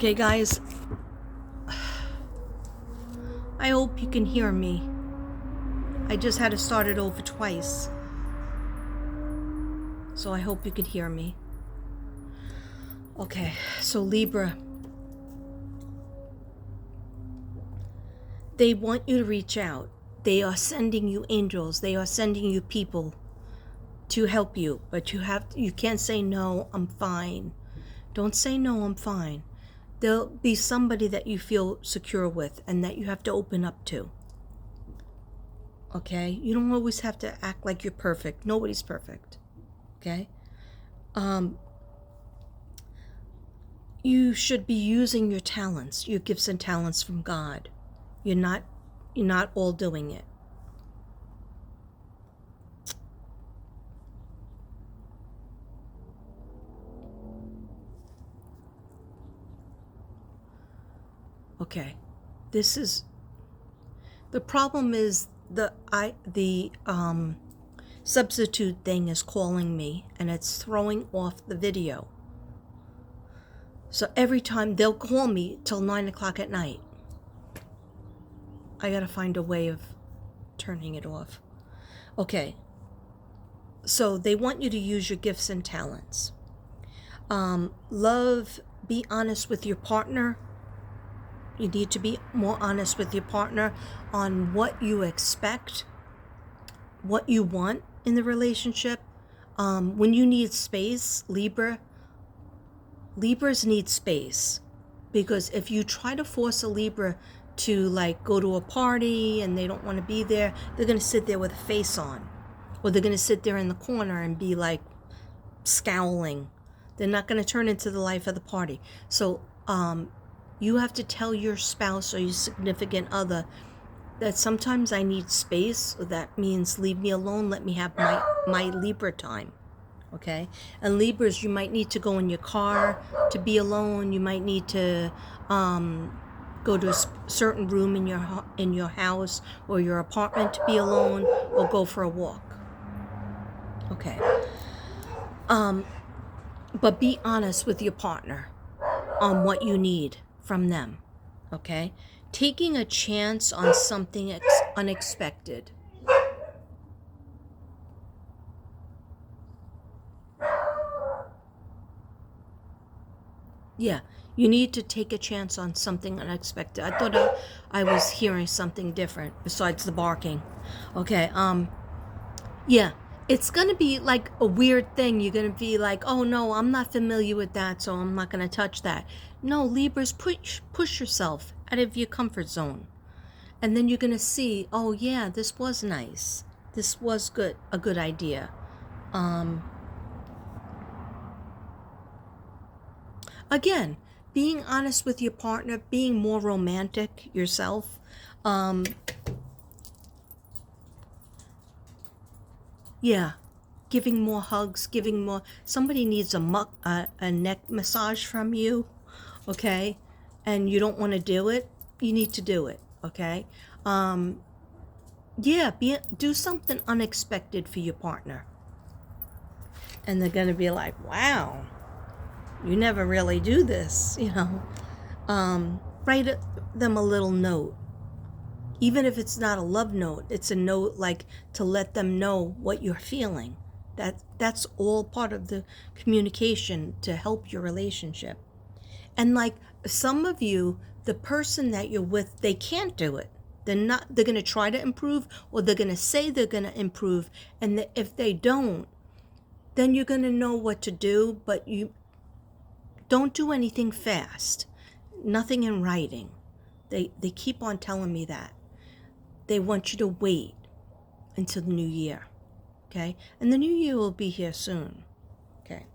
Okay, guys, I hope you can hear me. I just had to start it over twice. So I hope you can hear me. Okay, so Libra, they want you to reach out. They are sending you angels. They are sending you people to help you, but you can't say no, I'm fine. Don't say no, I'm fine. There'll be somebody that you feel secure with and that you have to open up to. Okay? You don't always have to act like you're perfect. Nobody's perfect. Okay? You should be using your talents, your gifts and talents from God. You're not all doing it. Okay. The problem is the substitute thing is calling me and it's throwing off the video. So every time they'll call me till 9 o'clock at night. I gotta find a way of turning it off. Okay. So they want you to use your gifts and talents. Be honest with your partner. You need to be more honest with your partner on what you expect, what you want in the relationship. When you need space, Libras need space, because if you try to force a Libra to like go to a party and they don't want to be there, they're going to sit there with a face on, or they're going to sit there in the corner and be like scowling. They're not going to turn into the life of the party. So you have to tell your spouse or your significant other that sometimes I need space. So that means leave me alone. Let me have my Libra time. Okay? And Libras, you might need to go in your car to be alone. You might need to go to a certain room in your house or your apartment to be alone, or go for a walk. Okay. But be honest with your partner on what you need from them. Okay? Taking a chance on something unexpected. Yeah, you need to take a chance on something unexpected. I thought I was hearing something different besides the barking. Okay, yeah, it's going to be like a weird thing. You're going to be like, oh no, I'm not familiar with that, so I'm not going to touch that. No, Libras, push yourself out of your comfort zone. And then you're going to see, oh yeah, this was nice. This was a good idea. Again, being honest with your partner, being more romantic yourself. Yeah, giving more hugs, somebody needs a neck massage from you, okay? And you don't want to do it, you need to do it, okay? Yeah, do something unexpected for your partner. And they're going to be like, wow, you never really do this, you know. Write them a little note. Even if it's not a love note, it's a note like to let them know what you're feeling. That's all part of the communication to help your relationship. And like some of you, the person that you're with, they can't do it. They're going to try to improve, or they're going to say they're going to improve. And if they don't, then you're going to know what to do, but you don't do anything fast. Nothing in writing. They keep on telling me that. They want you to wait until the new year, okay? And the new year will be here soon, okay?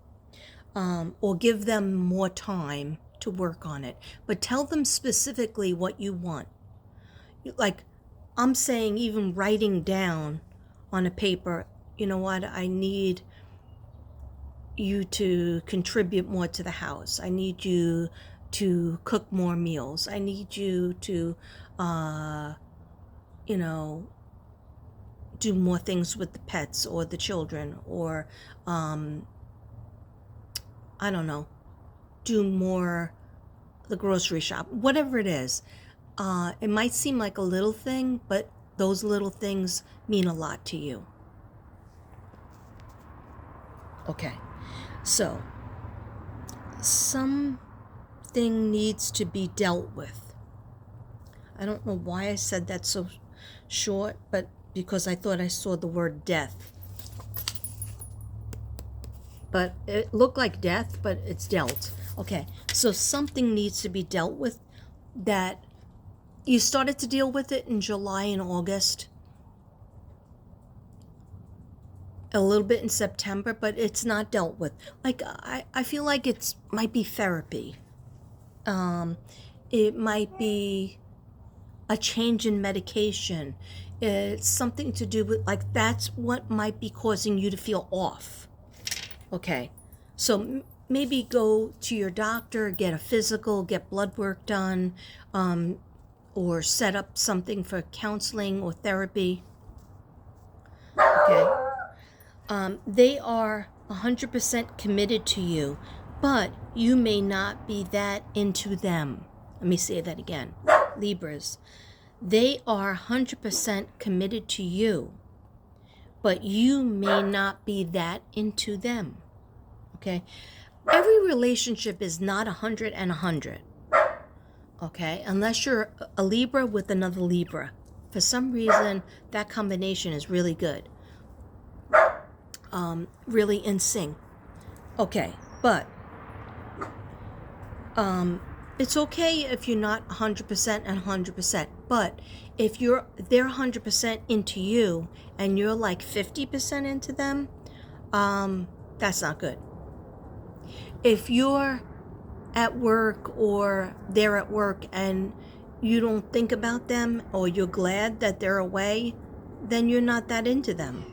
Or give them more time to work on it. But tell them specifically what you want. Like, I'm saying, even writing down on a paper, you know what, I need you to contribute more to the house. I need you to cook more meals. I need you to, do more things with the pets or the children, or, I don't know, do more the grocery shop, whatever it is. It might seem like a little thing, but those little things mean a lot to you. Okay, so something needs to be dealt with. I don't know why I said that so short, but because I thought I saw the word death. But it looked like death, but it's dealt. Okay, so something needs to be dealt with that you started to deal with it in July and August, a little bit in September, but it's not dealt with. Like, I feel like it's might be therapy. It might be a change in medication. It's something to do with, like, that's what might be causing you to feel off. Okay, so maybe go to your doctor, get a physical, get blood work done, or set up something for counseling or therapy. Okay, they are 100% committed to you, but you may not be that into them. Let me say that again. Libras, they are 100% committed to you, but you may not be that into them. Okay, every relationship is not 100 and 100. Okay, unless you're a Libra with another Libra. For some reason, that combination is really good. Really in sync. Okay, but it's okay if you're not 100% and 100%. But if they're 100% into you and you're like 50% into them, that's not good. If you're at work or they're at work and you don't think about them, or you're glad that they're away, then you're not that into them.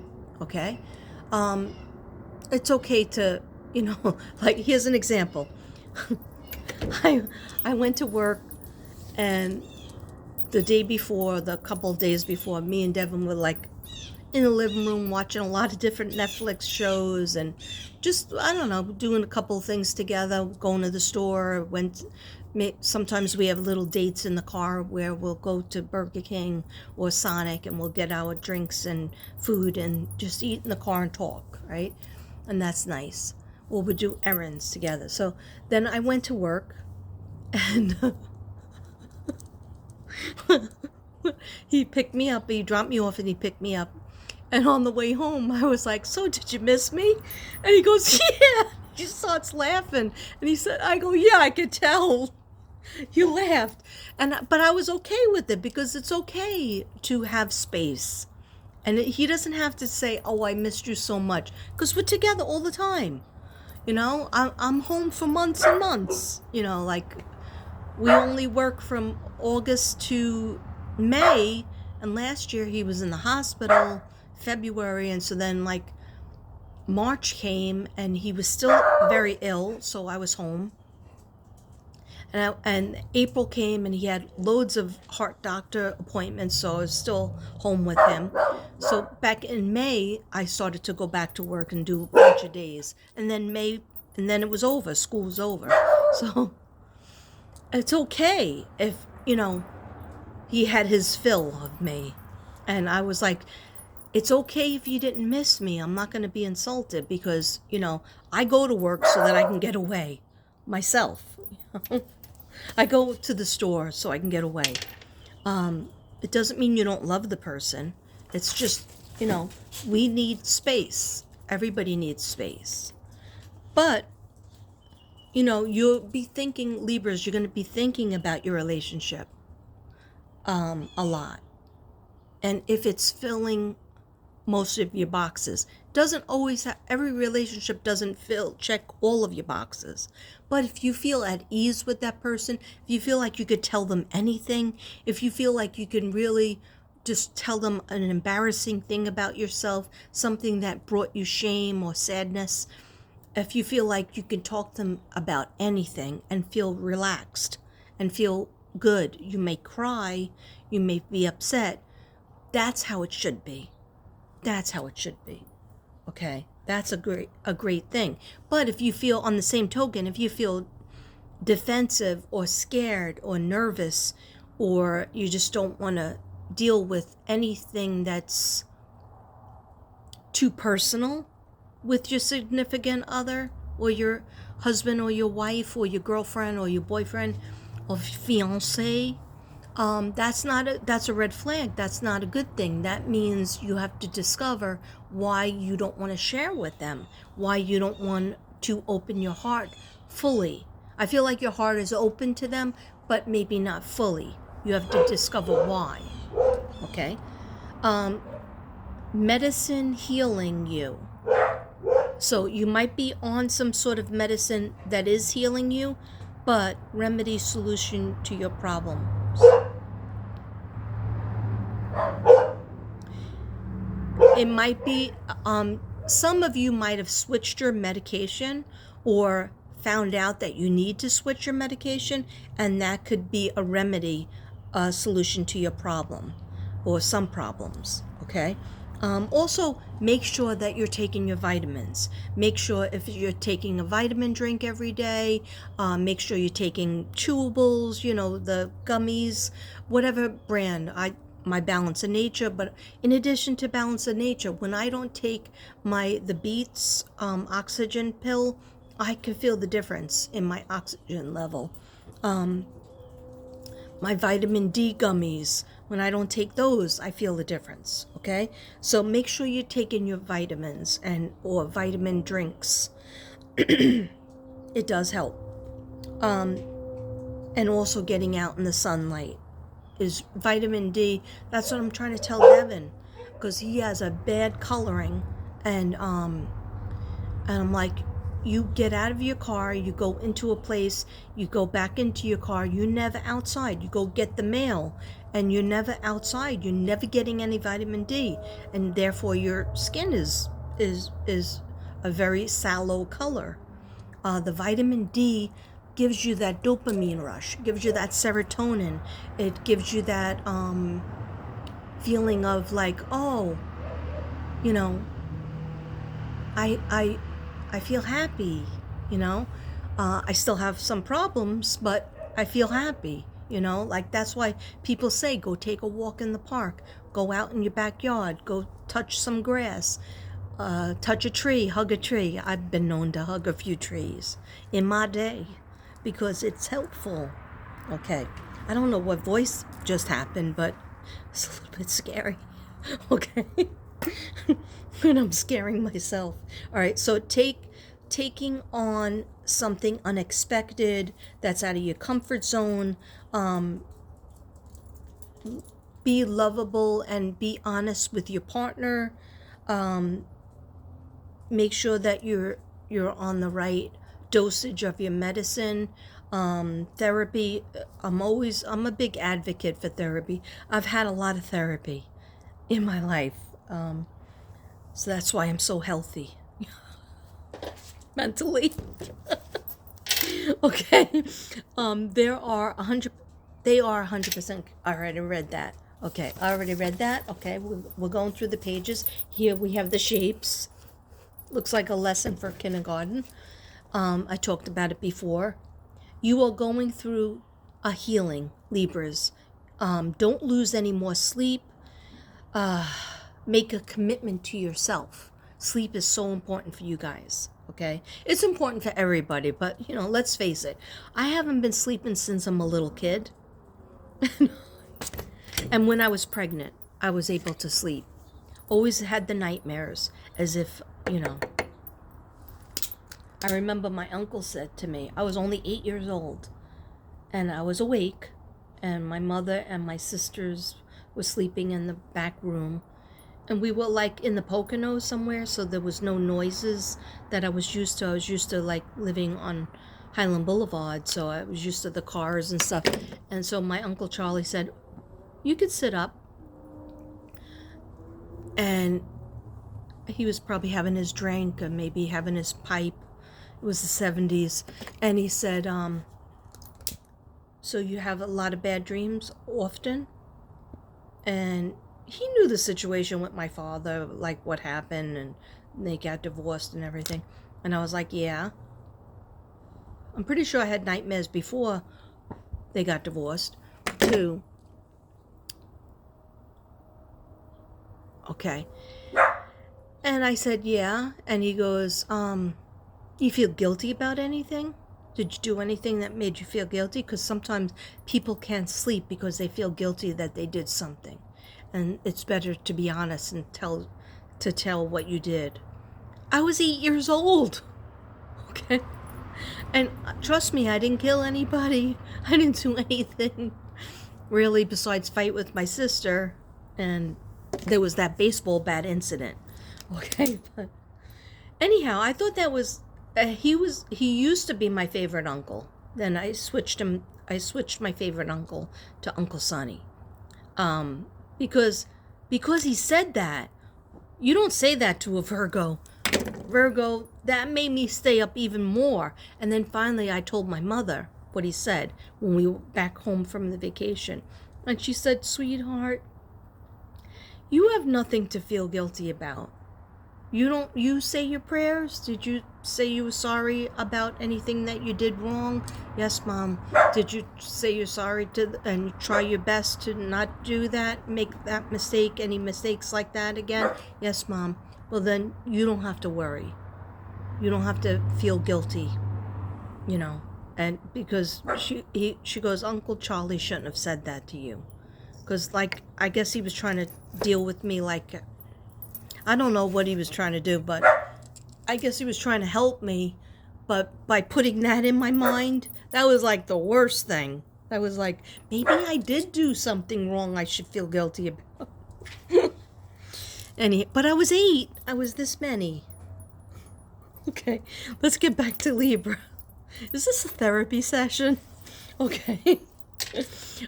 Okay, it's okay to, like, here's an example. I went to work, and the couple of days before, me and Devin were like in the living room watching a lot of different Netflix shows and just, I don't know, doing a couple of things together, going to the store. Sometimes we have little dates in the car where we'll go to Burger King or Sonic and we'll get our drinks and food and just eat in the car and talk, right? And that's nice. Or we'll do errands together. So then I went to work, and he picked me up. He dropped me off and he picked me up. And on the way home, I was like, "So did you miss me?" And he goes, "Yeah." He starts laughing. And I go, "Yeah, I could tell. You laughed." But I was okay with it, because it's okay to have space. And he doesn't have to say, "Oh, I missed you so much," because we're together all the time. I'm home for months and months. Like, we only work from August to May, and last year he was in the hospital, February, and so then, like, March came and he was still very ill, so I was home. And April came and he had loads of heart doctor appointments, so I was still home with him. So back in May, I started to go back to work and do a bunch of days. And then it was over. School was over. So it's okay if, he had his fill of me. And I was like, it's okay if you didn't miss me. I'm not going to be insulted, because, I go to work so that I can get away myself. I go to the store so I can get away. It doesn't mean you don't love the person. It's just, we need space. Everybody needs space. But, you'll be thinking, Libras, you're going to be thinking about your relationship a lot. And if it's filling most of your boxes, doesn't always every relationship doesn't check all of your boxes. But if you feel at ease with that person, if you feel like you could tell them anything, if you feel like you can really just tell them an embarrassing thing about yourself, something that brought you shame or sadness, if you feel like you can talk to them about anything and feel relaxed and feel good, you may cry, you may be upset, that's how it should be. That's how it should be. Okay, that's a great thing. But if you feel, on the same token, if you feel defensive or scared or nervous, or you just don't want to deal with anything that's too personal with your significant other or your husband or your wife or your girlfriend or your boyfriend or fiance, that's a red flag. That's not a good thing. That means you have to discover why you don't want to share with them, why you don't want to open your heart fully. I feel like your heart is open to them, but maybe not fully. You have to discover why. Okay? Medicine healing you. So you might be on some sort of medicine that is healing you, but remedy solution to your problems. It might be, some of you might have switched your medication or found out that you need to switch your medication, and that could be a remedy, a solution to your problem or some problems, okay? Also, make sure that you're taking your vitamins. Make sure if you're taking a vitamin drink every day, make sure you're taking chewables, the gummies, whatever brand. My Balance of Nature, but in addition to Balance of Nature, when I don't take the Beats oxygen pill, I can feel the difference in my oxygen level. My vitamin D gummies, when I don't take those, I feel the difference, okay? So make sure you're taking your vitamins or vitamin drinks. It does help. And also getting out in the sunlight is vitamin D. That's what I'm trying to tell Devin, because he has a bad coloring, and I'm like, you get out of your car, you go into a place, you go back into your car, you're never outside. You go get the mail, and you're never outside. You're never getting any vitamin D, and therefore your skin is a very sallow color. The vitamin D gives you that dopamine rush, gives you that serotonin. It gives you that feeling of like, oh, I feel happy, I still have some problems, but I feel happy, like that's why people say go take a walk in the park, go out in your backyard, go touch some grass, touch a tree, hug a tree. I've been known to hug a few trees in my day because it's helpful. Okay, I don't know what voice just happened, but it's a little bit scary. Okay. And I'm scaring myself. All right, so taking on something unexpected that's out of your comfort zone. Be lovable and be honest with your partner. Make sure that you're on the right dosage of your medicine. Therapy, I'm a big advocate for therapy. I've had a lot of therapy in my life. So that's why I'm so healthy mentally. Okay. They are 100%. I already read that. Okay, I already read that. Okay, we're going through the pages. Here we have the shapes. Looks like a lesson for kindergarten. I talked about it before. You are going through a healing, Libras. Don't lose any more sleep. Make a commitment to yourself. Sleep is so important for you guys, okay? It's important for everybody, but, let's face it. I haven't been sleeping since I'm a little kid. And when I was pregnant, I was able to sleep. Always had the nightmares, as if, I remember my uncle said to me, I was only 8 years old, and I was awake, and my mother and my sisters were sleeping in the back room, and we were like in the Poconos somewhere, so there was no noises that I was used to. I was used to like living on Highland Boulevard, so I was used to the cars and stuff. And so my Uncle Charlie said, you could sit up. And he was probably having his drink or maybe having his pipe. It was the 70s. And he said, so you have a lot of bad dreams often? And he knew the situation with my father, like what happened, and they got divorced and everything. And I was like, yeah. I'm pretty sure I had nightmares before they got divorced, too. Okay. And I said, yeah. And he goes, do you feel guilty about anything? Did you do anything that made you feel guilty? Because sometimes people can't sleep because they feel guilty that they did something. And it's better to be honest and tell what you did. I was 8 years old. Okay. And trust me, I didn't kill anybody. I didn't do anything really besides fight with my sister. And there was that baseball bat incident. Okay. But anyhow, I thought that was, he used to be my favorite uncle. Then I switched my favorite uncle to Uncle Sonny. Because he said that. You don't say that to a Virgo. Virgo, that made me stay up even more. And then finally I told my mother what he said when we were back home from the vacation. And she said, sweetheart, you have nothing to feel guilty about. You say your prayers? Did you say you were sorry about anything that you did wrong? Yes, Mom. Did you say you're sorry and try your best to not do that, make that mistake, any mistakes like that again? Yes, Mom. Well, then you don't have to worry. You don't have to feel guilty, And because she goes, Uncle Charlie shouldn't have said that to you. Because, I guess he was trying to deal with me I don't know what he was trying to do, but I guess he was trying to help me. But by putting that in my mind, that was the worst thing. That was maybe I did do something wrong I should feel guilty about. But I was 8. I was this many. Okay, let's get back to Libra. Is this a therapy session? Okay.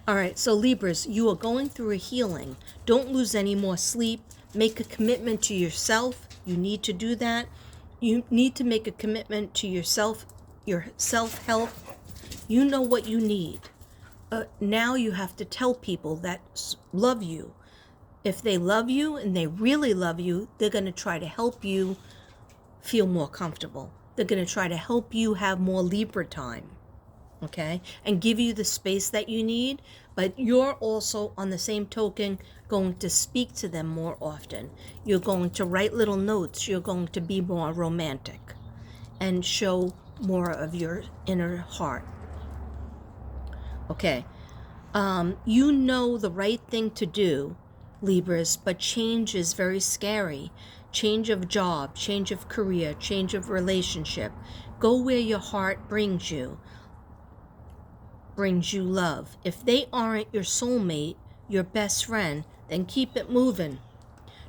All right, so Libras, you are going through a healing. Don't lose any more sleep. Make a commitment to yourself. You need to do that. You need to make a commitment to yourself, your self-help. You know what you need. Now you have to tell people that love you. If they love you and they really love you, they're going to try to help you feel more comfortable. They're going to try to help you have more Libra time. Okay? And give you the space that you need. But you're also, on the same token, going to speak to them more often. You're going to write little notes. You're going to be more romantic and show more of your inner heart. Okay. You know the right thing to do, Libras, but change is very scary. Change of job, change of career, change of relationship. Go where your heart brings you love. If they aren't your soulmate, your best friend, then keep it moving.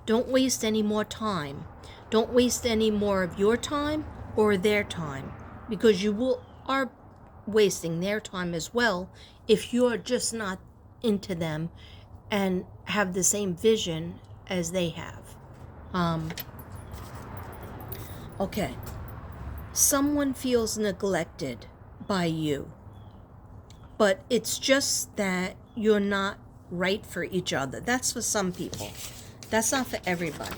Don't waste any more time. Don't waste any more of your time or their time, because you are wasting their time as well if you're just not into them and have the same vision as they have. Okay. Someone feels neglected by you. But it's just that you're not right for each other. That's for some people. That's not for everybody.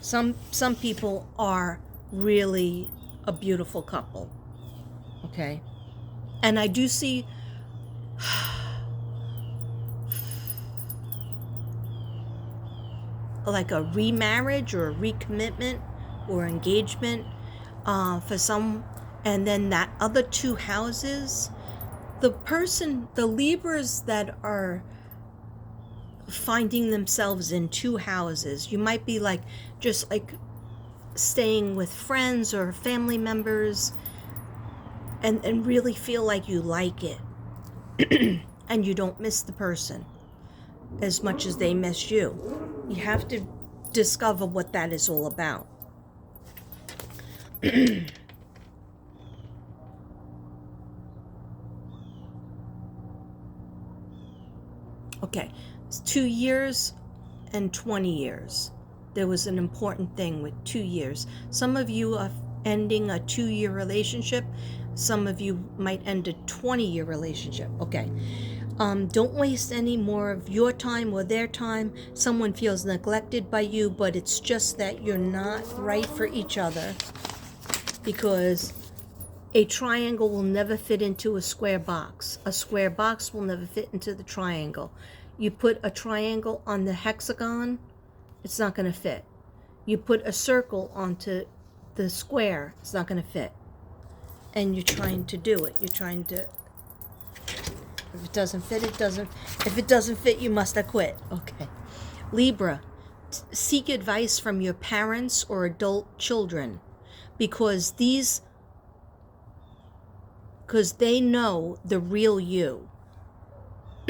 Some people are really a beautiful couple. Okay? And I do see a remarriage or a recommitment or engagement for some. And then that other 2 houses, the Libras that are finding themselves in 2 houses, you might be just staying with friends or family members and really feel like you like it. And you don't miss the person as much as they miss you. You have to discover what that is all about. Okay, it's 2 years and 20 years. There was an important thing with 2 years. Some of you are ending a 2-year relationship. Some of you might end a 20-year relationship. Okay. Don't waste any more of your time or their time. Someone feels neglected by you, but it's just that you're not right for each other because A triangle will never fit into a square box. A square box will never fit into the triangle. You put a triangle on the hexagon, it's not going to fit. You put a circle onto the square, it's not going to fit. And you're trying to do it. You're trying to, if it doesn't fit, it doesn't. If it doesn't fit, you must have quit. Okay. Libra, seek advice from your parents or adult children, because they know the real you.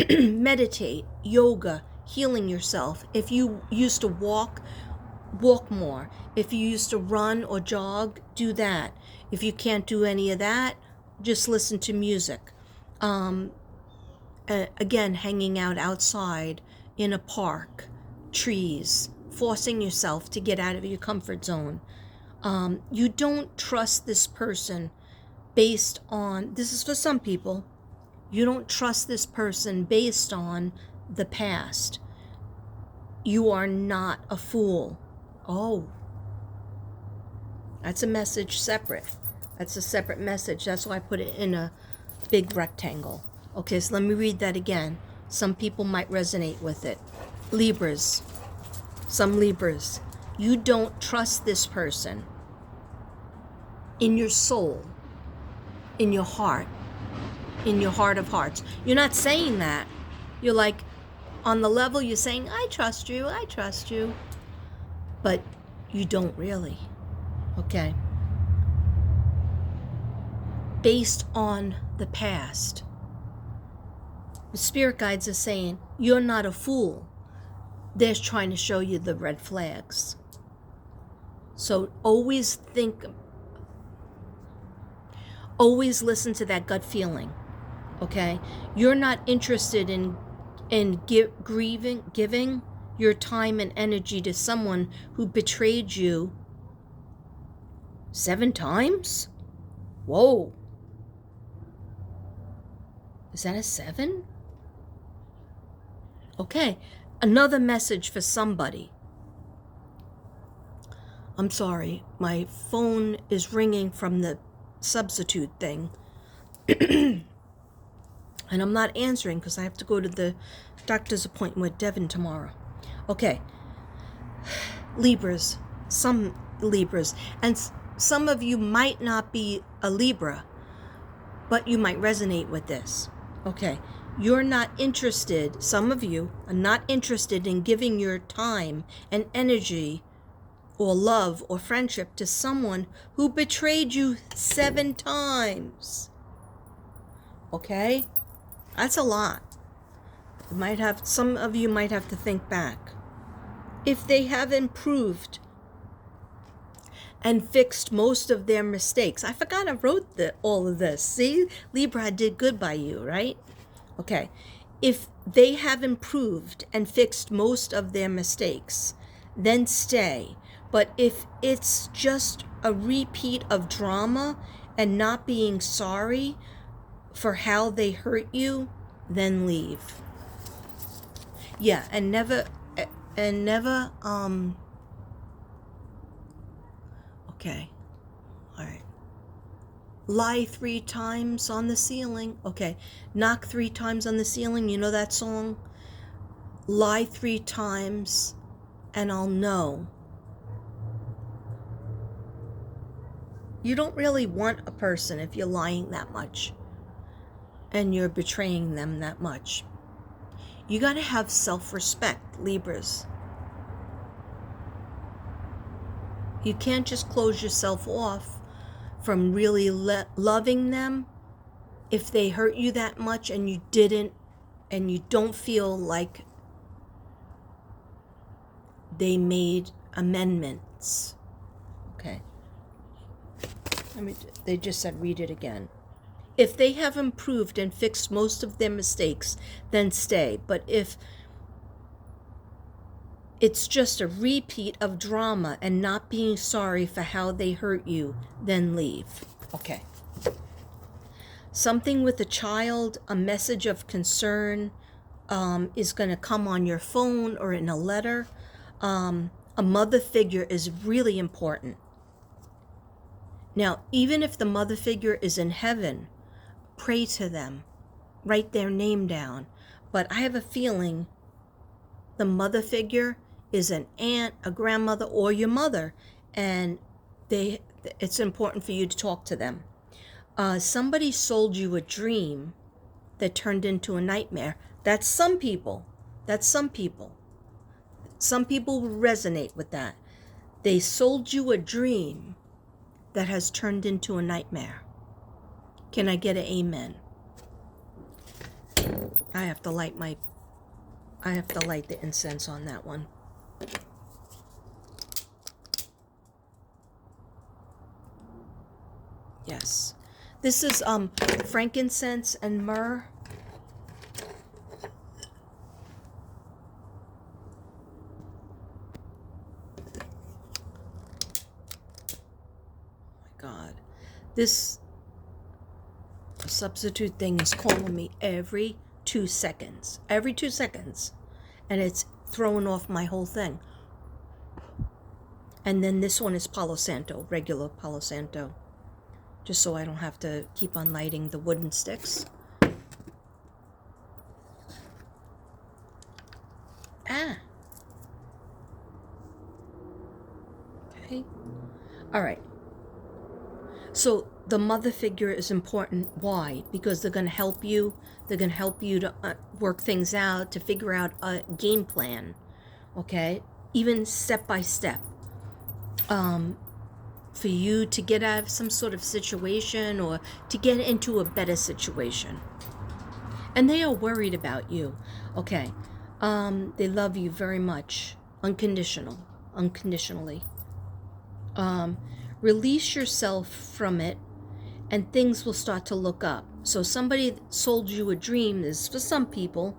Meditate, yoga, healing yourself. If you used to walk more. If you used to run or jog, do that. If you can't do any of that, just listen to music. Again, hanging out outside in a park, trees, forcing yourself to get out of your comfort zone. You don't trust this person based on, this is for some people, you don't trust this person based on the past. You are not a fool. Oh, that's a message separate. That's a separate message. That's why I put it in a big rectangle. Okay, so let me read that again. Some people might resonate with it. Libras, some Libras, you don't trust this person in your soul, in your heart of hearts. You're not saying that. You're like, on the level, you're saying, I trust you. But you don't really. Okay? Based on the past. The spirit guides are saying, you're not a fool. They're trying to show you the red flags. So always listen to that gut feeling. Okay? You're not interested in giving your time and energy to someone who betrayed you 7 times? Whoa. Is that a 7? Okay, another message for somebody. I'm sorry, my phone is ringing from the substitute thing. And I'm not answering because I have to go to the doctor's appointment with Devin tomorrow. Okay, Libras, some Libras, and some of you might not be a Libra, but you might resonate with this. Okay, you're not interested, some of you are not interested in giving your time and energy or love or friendship to someone who betrayed you 7 times. Okay, that's a lot. Some of you might have to think back. If they have improved and fixed most of their mistakes. I forgot I wrote all of this. See, Libra, I did good by you, right? Okay. If they have improved and fixed most of their mistakes, then stay. But if it's just a repeat of drama and not being sorry for how they hurt you, then leave. Yeah, and never, okay, all right. Lie 3 times on the ceiling. Okay, knock 3 times on the ceiling. You know that song? Lie 3 times and I'll know. You don't really want a person if you're lying that much and you're betraying them that much. You got to have self-respect, Libras. You can't just close yourself off from really loving them if they hurt you that much and you don't feel like they made amendments. Okay. They just said read it again. If they have improved and fixed most of their mistakes, then stay. But if it's just a repeat of drama and not being sorry for how they hurt you, then leave. Okay. Something with a child, a message of concern is going to come on your phone or in a letter. A mother figure is really important. Now, even if the mother figure is in heaven, pray to them, write their name down. But I have a feeling the mother figure is an aunt, a grandmother, or your mother, and it's important for you to talk to them. Somebody sold you a dream that turned into a nightmare. That's some people. Some people will resonate with that. They sold you a dream that has turned into a nightmare. Can I get an amen? I have to light the incense on that one. Yes. This is frankincense and myrrh. God, this substitute thing is calling me every 2 seconds. And it's throwing off my whole thing. And then this one is Palo Santo, regular Palo Santo, just so I don't have to keep on lighting the wooden sticks. Okay. All right. So the mother figure is important. Why? Because they're going to help you. They're going to help you to work things out, to figure out a game plan. Okay? Even step by step. For you to get out of some sort of situation or to get into a better situation. And they are worried about you. Okay? They love you very much. Unconditionally. Release yourself from it and things will start to look up. So somebody sold you a dream, this is for some people,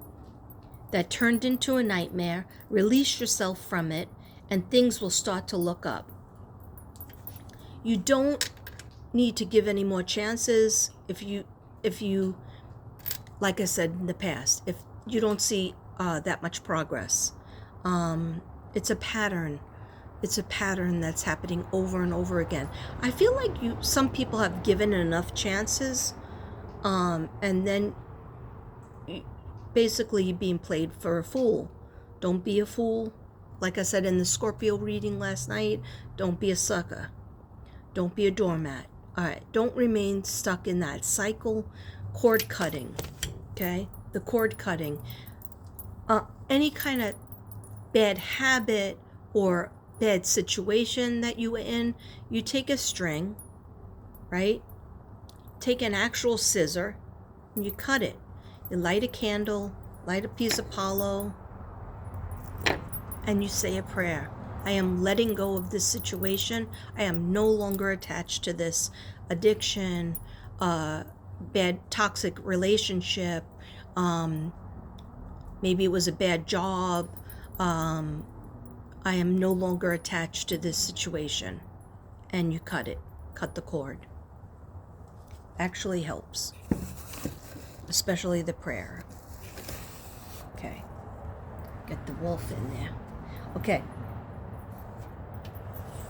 that turned into a nightmare. Release yourself from it and things will start to look up. You don't need to give any more chances if you, like I said in the past, if you don't see that much progress. It's a pattern. It's a pattern that's happening over and over again. I feel like some people have given enough chances, and then basically you're being played for a fool. Don't be a fool. Like I said in the Scorpio reading last night, don't be a sucker. Don't be a doormat. All right, don't remain stuck in that cycle. Cord cutting, okay? The cord cutting. Any kind of bad habit or bad situation that you were in, you take a string, right? Take an actual scissor and you cut it. You light a candle, light a piece of Palo, and you say a prayer. I am letting go of this situation. I am no longer attached to this addiction, bad toxic relationship. Maybe it was a bad job. I am no longer attached to this situation. And you cut it. Cut the cord. Actually helps. Especially the prayer. Okay. Get the wolf in there. Okay.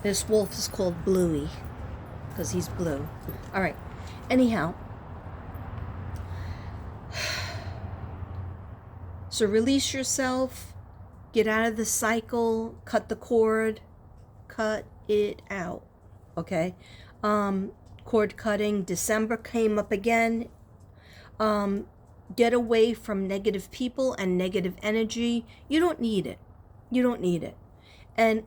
This wolf is called Bluey because he's blue. All right. Anyhow. So release yourself. Get out of the cycle. Cut the cord. Cut it out. Okay. Cord cutting. December came up again. Get away from negative people and negative energy. You don't need it. You don't need it. And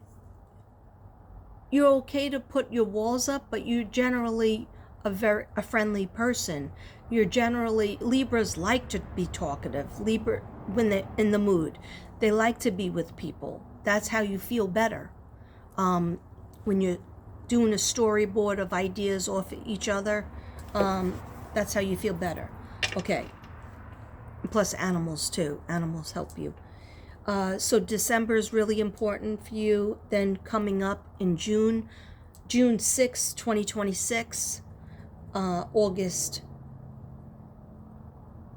you're okay to put your walls up, but you're generally a friendly person. You're generally, Libras like to be talkative. Libra, when they're in the mood, they like to be with people. That's how you feel better. When you're doing a storyboard of ideas off each other, that's how you feel better. Okay. Plus animals too. Animals help you. So December is really important for you. Then coming up in June 6, 2026, August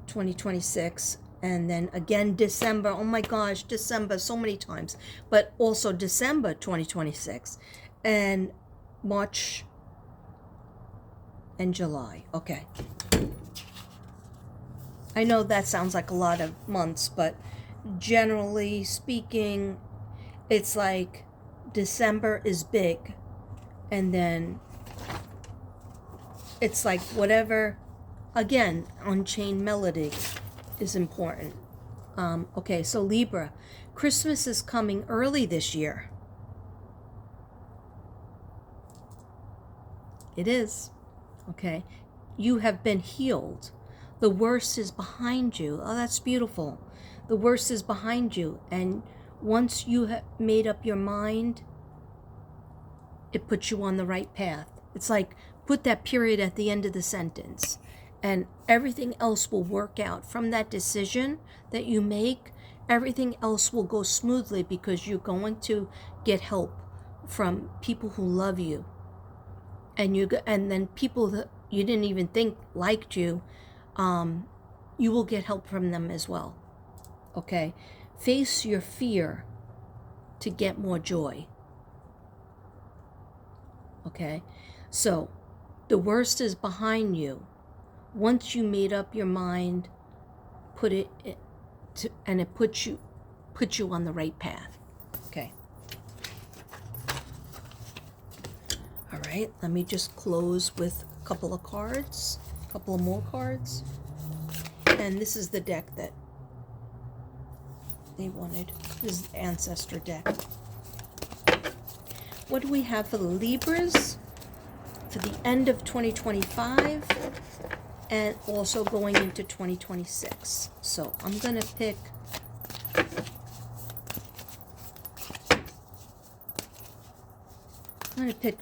2026, and then again December. Oh my gosh, December so many times. But also December 2026, and March and July. Okay. I know that sounds like a lot of months, but generally speaking, it's like December is big, and then it's like whatever, again, Unchained Melody is important. Okay, so Libra, Christmas is coming early this year. It is. Okay, you have been healed. The worst is behind you. Oh, that's beautiful. The worst is behind you. And once you have made up your mind, it puts you on the right path. It's like put that period at the end of the sentence, and everything else will work out. From that decision that you make, everything else will go smoothly because you're going to get help from people who love you. And then people that you didn't even think liked you, you will get help from them as well. Okay? Face your fear to get more joy. Okay? So, the worst is behind you. Once you made up your mind, it puts you on the right path. Okay? All right, let me just close with a couple of cards, a couple of more cards. And this is the deck that they wanted. This is the Ancestor deck. What do we have for the Libras for the end of 2025 and also going into 2026? So I'm going to pick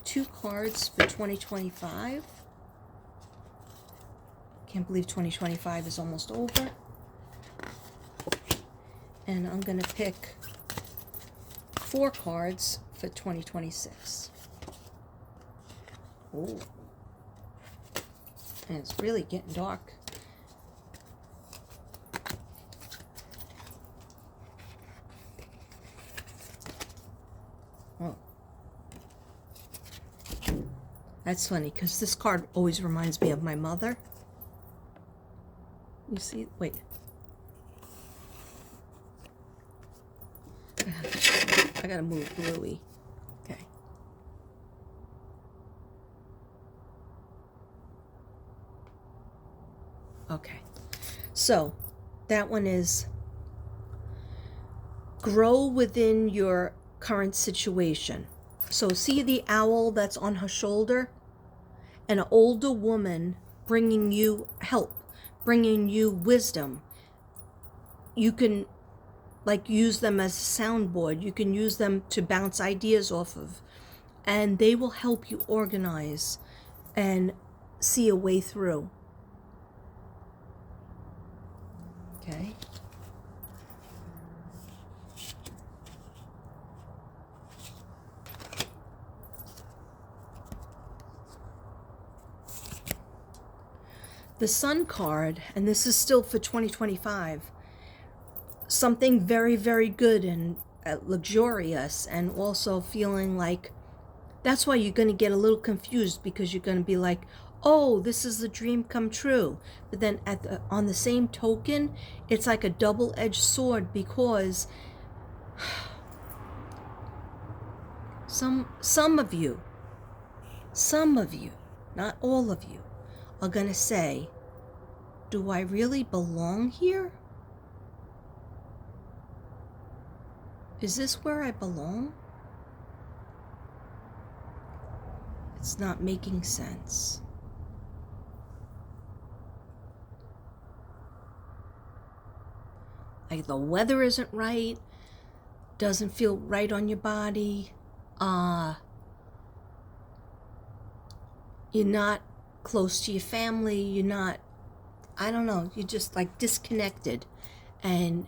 two cards for 2025. Can't believe 2025 is almost over. And I'm going to pick 4 cards for 2026. Oh. And it's really getting dark. Oh. That's funny, because this card always reminds me of my mother. You see? Wait. I gotta move Bluey. Okay. Okay. So, that one is grow within your current situation. So, see the owl that's on her shoulder? An older woman bringing you help, bringing you wisdom. You can use them as a soundboard. You can use them to bounce ideas off of, and they will help you organize and see a way through. Okay. The Sun card, and this is still for 2025, something very, very good and luxurious, and also feeling like that's why you're going to get a little confused, because you're going to be like, oh, this is the dream come true. But then on the same token, it's like a double-edged sword, because some of you, not all of you, are going to say, do I really belong here? Is this where I belong? It's not making sense. Like the weather isn't right, doesn't feel right on your body. You're not close to your family. You're not, I don't know, you're just like disconnected. And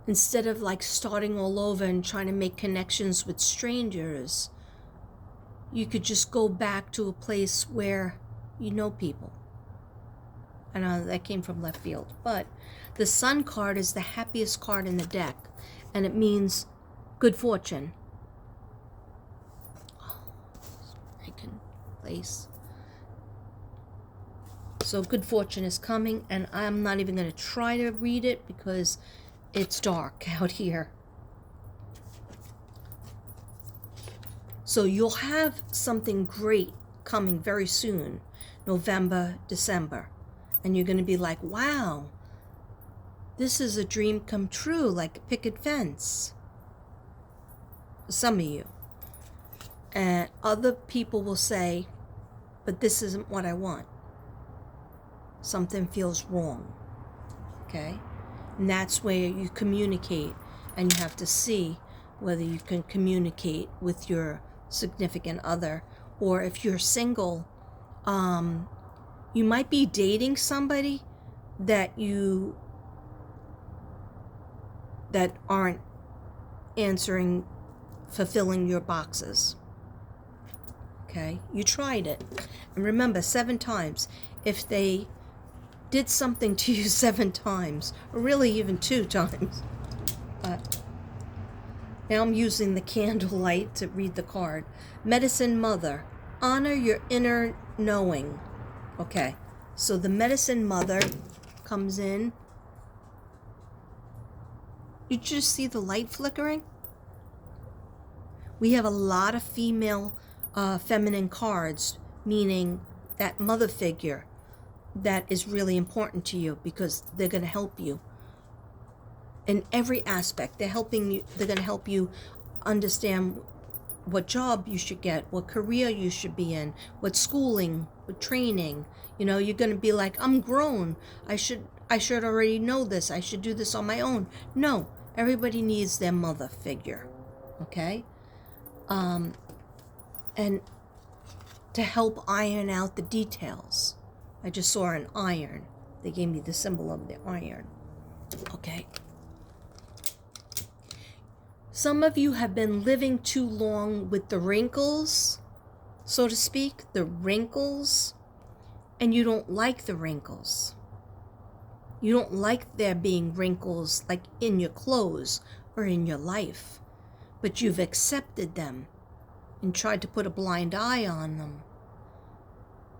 instead of like starting all over and trying to make connections with strangers, you could just go back to a place where you know people. I know that came from left field, but the Sun card is the happiest card in the deck, and it means good fortune. I can place. So good fortune is coming, and I'm not even going to try to read it because it's dark out here. So you'll have something great coming very soon, November, December. And you're going to be like, wow, this is a dream come true, like a picket fence. For some of you. And other people will say, but this isn't what I want. Something feels wrong. Okay? And that's where you communicate, and you have to see whether you can communicate with your significant other, or if you're single, you might be dating somebody that aren't fulfilling your boxes. Okay, you tried it, and remember, 7 times. If they did something to you 7 times, or really even 2 times, now I'm using the candlelight to read the card. Medicine Mother, honor your inner knowing. Okay, so the Medicine Mother comes in. You just see the light flickering? We have a lot of female, feminine cards, meaning that mother figure that is really important to you, because they're going to help you in every aspect. They're going to help you understand what job you should get, what career you should be in, what schooling, what training. You're going to be like, I'm grown. I should already know this. I should do this on my own. No, everybody needs their mother figure. Okay? And to help iron out the details. I just saw an iron. They gave me the symbol of the iron. Okay. Some of you have been living too long with the wrinkles, so to speak, the wrinkles, and you don't like the wrinkles. You don't like there being wrinkles like in your clothes or in your life, but you've accepted them and tried to put a blind eye on them.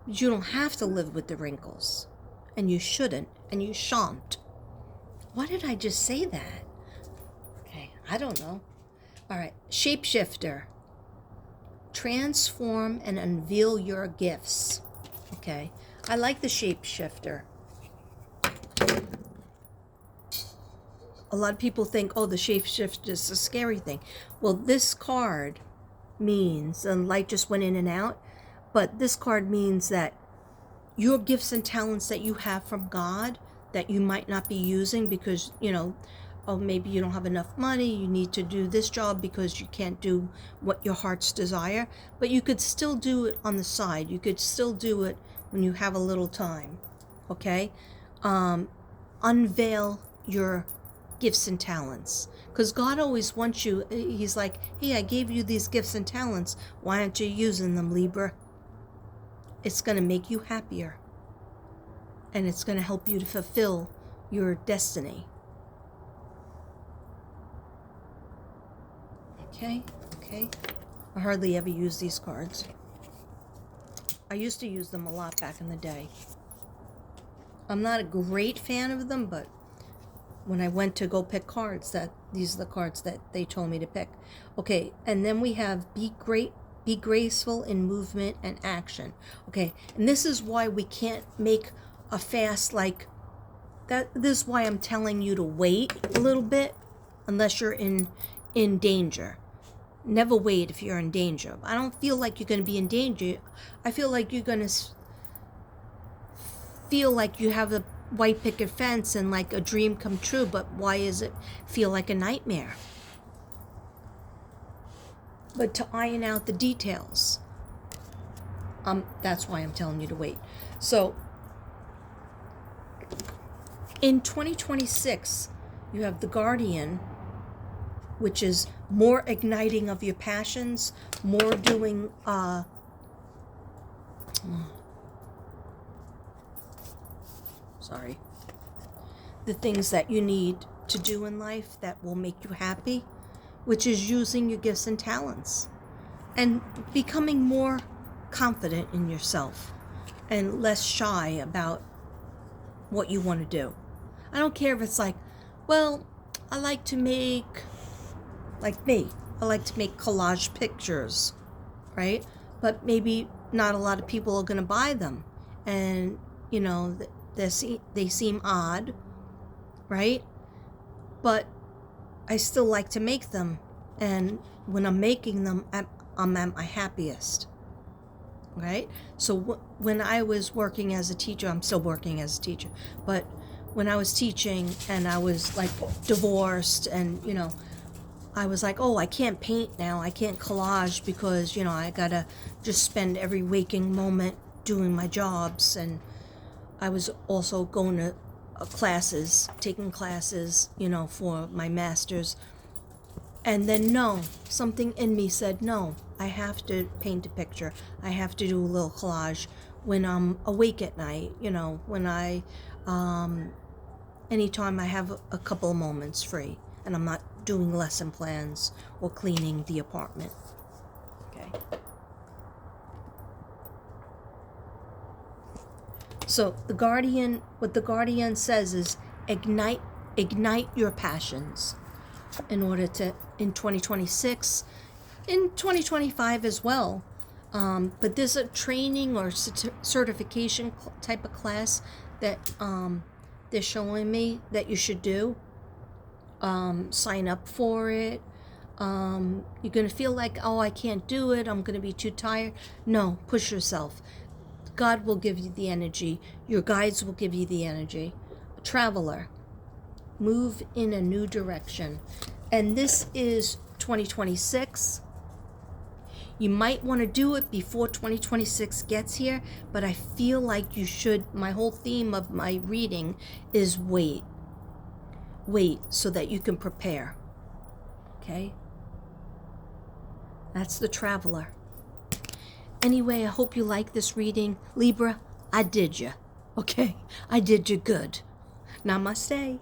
You don't have to live with the wrinkles, and you shouldn't, and you shan't. Why did I just say that? Okay, I don't know. All right, Shapeshifter. Transform and unveil your gifts. Okay, I like the Shapeshifter. A lot of people think, oh, the Shapeshifter is a scary thing. Well, this card means, and light just went in and out, but this card means that your gifts and talents that you have from God that you might not be using because, oh, maybe you don't have enough money, you need to do this job because you can't do what your heart's desire, but you could still do it on the side. You could still do it when you have a little time, okay? Unveil your gifts and talents, because God always wants you. He's like, hey, I gave you these gifts and talents. Why aren't you using them, Libra? It's going to make you happier, and it's going to help you to fulfill your destiny. Okay. I hardly ever use these cards. I used to use them a lot back in the day. I'm not a great fan of them, but when I went to go pick cards, these are the cards that they told me to pick. Okay, and then we have be graceful in movement and action. Okay, and this is why we can't make a fast like that. This is why I'm telling you to wait a little bit unless you're in danger. Never wait if you're in danger. I don't feel like you're going to be in danger. I feel like you're going to feel like you have a white picket fence and like a dream come true, but why does it feel like a nightmare? But to iron out the details, that's why I'm telling you to wait. So in 2026, you have the Guardian, which is more igniting of your passions, more doing the things that you need to do in life that will make you happy, which is using your gifts and talents and becoming more confident in yourself and less shy about what you want to do. I don't care if it's like, well, I like to make, like me, I like to make collage pictures, right? But maybe not a lot of people are going to buy them. And, you know, they seem odd, right? But I still like to make them. And when I'm making them, I'm at my happiest, right? So when I was working as a teacher, I'm still working as a teacher, but when I was teaching and I was like divorced and, you know, I was like, oh, I can't paint now. I can't collage because, you know, I gotta just spend every waking moment doing my jobs. And I was also going to classes, taking classes, you know, for my master's. And then no, something in me said, no, I have to paint a picture. I have to do a little collage when I'm awake at night, you know, when anytime I have a couple of moments free and I'm not doing lesson plans or cleaning the apartment. Okay. So what the Guardian says is ignite your passions in order to, in 2026, in 2025 as well. But there's a training or certification type of class that they're showing me that you should do. Sign up for it. You're going to feel like, oh, I can't do it. I'm going to be too tired. No, push yourself. God will give you the energy. Your guides will give you the energy. Traveler, move in a new direction. And this is 2026. You might want to do it before 2026 gets here, but I feel like you should. My whole theme of my reading is wait so that you can prepare. Okay? That's the Traveler. Anyway, I hope you like this reading. Libra, I did you. Okay? I did you good. Namaste.